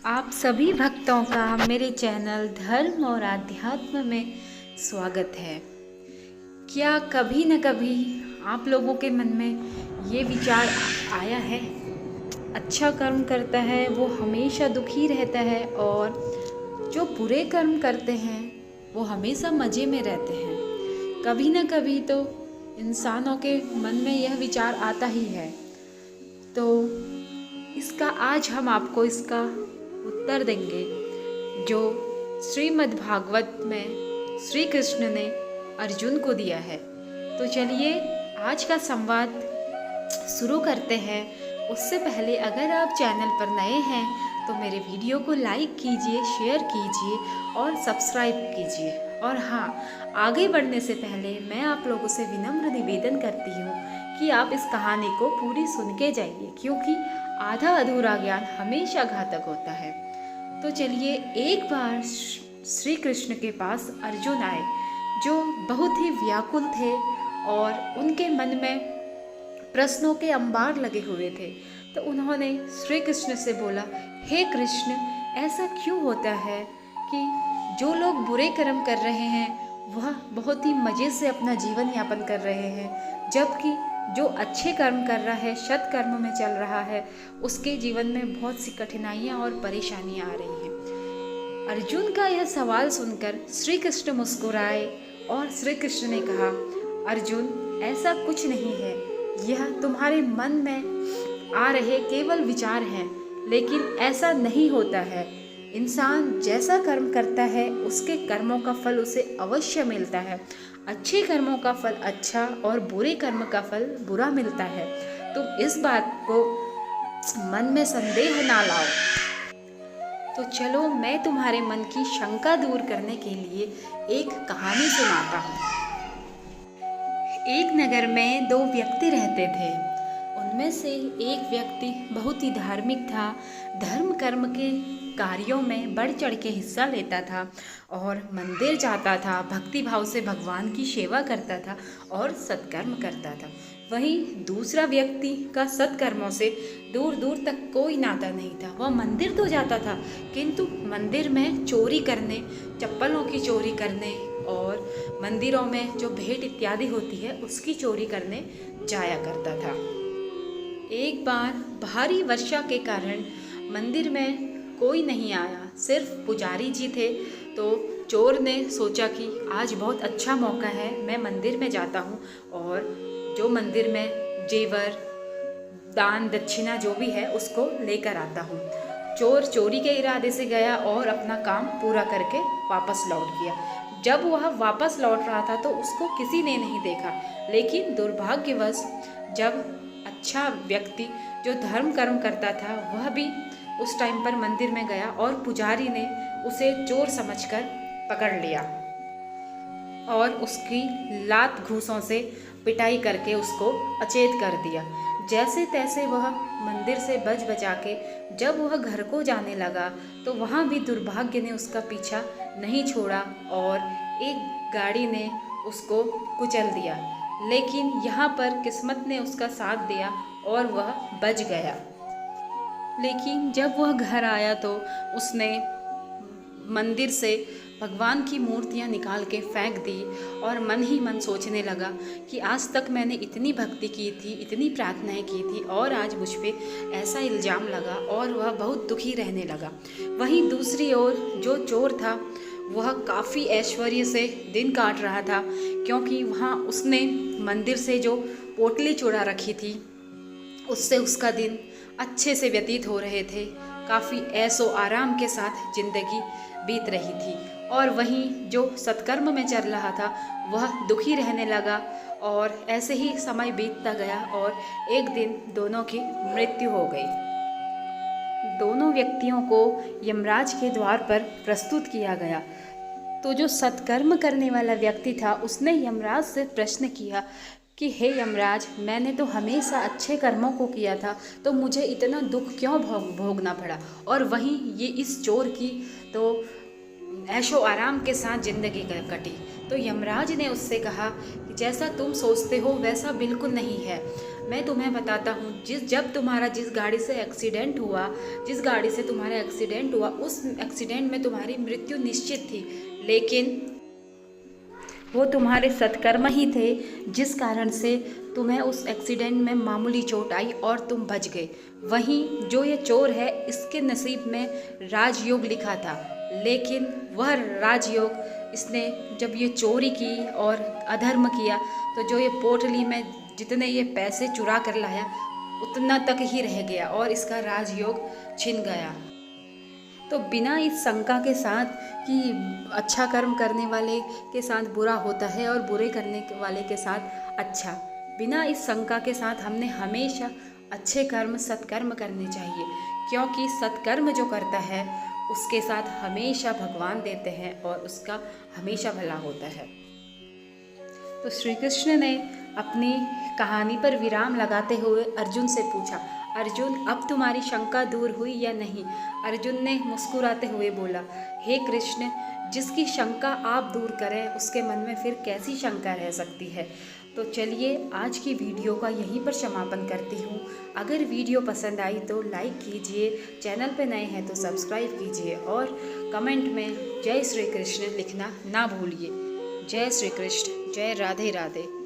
आप सभी भक्तों का मेरे चैनल धर्म और आध्यात्म में स्वागत है। क्या कभी न कभी आप लोगों के मन में ये विचार आया है, अच्छा कर्म करता है वो हमेशा दुखी रहता है और जो बुरे कर्म करते हैं वो हमेशा मज़े में रहते हैं। कभी न कभी तो इंसानों के मन में यह विचार आता ही है। तो इसका आज हम आपको इसका उत्तर देंगे जो श्रीमद् भागवत में श्री कृष्ण ने अर्जुन को दिया है। तो चलिए आज का संवाद शुरू करते हैं। उससे पहले अगर आप चैनल पर नए हैं तो मेरे वीडियो को लाइक कीजिए, शेयर कीजिए और सब्सक्राइब कीजिए। और हाँ, आगे बढ़ने से पहले मैं आप लोगों से विनम्र निवेदन करती हूँ कि आप इस कहानी को पूरी सुन के जाइए, क्योंकि आधा अधूरा ज्ञान हमेशा घातक होता है। तो चलिए, एक बार श्री कृष्ण के पास अर्जुन आए जो बहुत ही व्याकुल थे और उनके मन में प्रश्नों के अंबार लगे हुए थे। तो उन्होंने श्री कृष्ण से बोला, हे कृष्ण, ऐसा क्यों होता है कि जो लोग बुरे कर्म कर रहे हैं वह बहुत ही मज़े से अपना जीवन यापन कर रहे हैं, जबकि जो अच्छे कर्म कर रहा है, सत कर्म में चल रहा है, उसके जीवन में बहुत सी कठिनाइयाँ और परेशानियाँ आ रही हैं। अर्जुन का यह सवाल सुनकर श्री कृष्ण मुस्कुराए और श्री कृष्ण ने कहा, अर्जुन, ऐसा कुछ नहीं है, यह तुम्हारे मन में आ रहे केवल विचार हैं, लेकिन ऐसा नहीं होता है। इंसान जैसा कर्म करता है उसके कर्मों का फल उसे अवश्य मिलता है। अच्छे कर्मों का फल अच्छा और बुरे कर्म का फल बुरा मिलता है। तुम इस बात को मन में संदेह ना लाओ। तो चलो, मैं तुम्हारे मन की शंका दूर करने के लिए एक कहानी सुनाता हूँ। एक नगर में दो व्यक्ति रहते थे। उनमें से एक व्यक्ति बहुत ही धार्मिक था, धर्म कर्म के कार्यों में बढ़ चढ़ के हिस्सा लेता था और मंदिर जाता था, भक्ति भाव से भगवान की सेवा करता था और सत्कर्म करता था। वहीं दूसरा व्यक्ति का सत्कर्मों से दूर दूर तक कोई नाता नहीं था। वह मंदिर तो जाता था, किंतु मंदिर में चोरी करने, चप्पलों की चोरी करने और मंदिरों में जो भेंट इत्यादि होती है उसकी चोरी करने जाया करता था। एक बार भारी वर्षा के कारण मंदिर में कोई नहीं आया, सिर्फ पुजारी जी थे। तो चोर ने सोचा कि आज बहुत अच्छा मौका है, मैं मंदिर में जाता हूँ और जो मंदिर में जेवर, दान दक्षिणा जो भी है उसको लेकर आता हूँ। चोर चोरी के इरादे से गया और अपना काम पूरा करके वापस लौट गया। जब वह वापस लौट रहा था तो उसको किसी ने नहीं देखा, लेकिन दुर्भाग्यवश जब अच्छा व्यक्ति जो धर्म कर्म करता था वह भी उस टाइम पर मंदिर में गया और पुजारी ने उसे चोर समझकर पकड़ लिया और उसकी लात घूंसों से पिटाई करके उसको अचेत कर दिया। जैसे तैसे वह मंदिर से बच बचा के जब वह घर को जाने लगा तो वहाँ भी दुर्भाग्य ने उसका पीछा नहीं छोड़ा और एक गाड़ी ने उसको कुचल दिया। लेकिन यहाँ पर किस्मत ने उसका साथ दिया और वह बच गया। लेकिन जब वह घर आया तो उसने मंदिर से भगवान की मूर्तियाँ निकाल के फेंक दी और मन ही मन सोचने लगा कि आज तक मैंने इतनी भक्ति की थी, इतनी प्रार्थनाएं की थी और आज मुझ पे ऐसा इल्ज़ाम लगा, और वह बहुत दुखी रहने लगा। वहीं दूसरी ओर जो चोर था वह काफ़ी ऐश्वर्य से दिन काट रहा था, क्योंकि वहाँ उसने मंदिर से जो पोटली चुरा रखी थी उससे उसका दिन अच्छे से व्यतीत हो रहे थे। काफ़ी ऐशो आराम के साथ ज़िंदगी बीत रही थी। और वहीं जो सत्कर्म में चल रहा था वह दुखी रहने लगा और ऐसे ही समय बीतता गया और एक दिन दोनों की मृत्यु हो गई। दोनों व्यक्तियों को यमराज के द्वार पर प्रस्तुत किया गया। तो जो सत्कर्म करने वाला व्यक्ति था उसने यमराज से प्रश्न किया कि हे यमराज, मैंने तो हमेशा अच्छे कर्मों को किया था, तो मुझे इतना दुख क्यों भोगना पड़ा। और वहीं ये इस चोर की तो ऐशो आराम के साथ ज़िंदगी कटी। तो यमराज ने उससे कहा कि जैसा तुम सोचते हो वैसा बिल्कुल नहीं है। मैं तुम्हें बताता हूँ, जब तुम्हारा जिस गाड़ी से एक्सीडेंट हुआ, जिस गाड़ी से तुम्हारा एक्सीडेंट हुआ, उस एक्सीडेंट में तुम्हारी मृत्यु निश्चित थी, लेकिन वो तुम्हारे सत्कर्म ही थे जिस कारण से तुम्हें उस एक्सीडेंट में मामूली चोट आई और तुम बच गए। वहीं जो ये चोर है, इसके नसीब में राजयोग लिखा था, लेकिन वह राजयोग इसने जब ये चोरी की और अधर्म किया, तो जो ये पोटली में जितने ये पैसे चुरा कर लाया उतना तक ही रह गया और इसका राजयोग छिन गया। तो बिना इस शंका के साथ कि अच्छा कर्म करने वाले के साथ बुरा होता है और बुरे करने वाले के साथ अच्छा, बिना इस शंका के साथ हमने हमेशा अच्छे कर्म सत्कर्म करने चाहिए, क्योंकि सत्कर्म जो करता है उसके साथ हमेशा भगवान देते हैं और उसका हमेशा भला होता है। तो श्री कृष्ण ने अपनी कहानी पर विराम लगाते हुए अर्जुन से पूछा, अर्जुन, अब तुम्हारी शंका दूर हुई या नहीं? अर्जुन ने मुस्कुराते हुए बोला, हे कृष्ण, जिसकी शंका आप दूर करें उसके मन में फिर कैसी शंका रह सकती है। तो चलिए आज की वीडियो का यहीं पर समापन करती हूँ। अगर वीडियो पसंद आई तो लाइक कीजिए, चैनल पर नए हैं तो सब्सक्राइब कीजिए और कमेंट में जय श्री कृष्ण लिखना ना भूलिए। जय श्री कृष्ण, जय राधे राधे।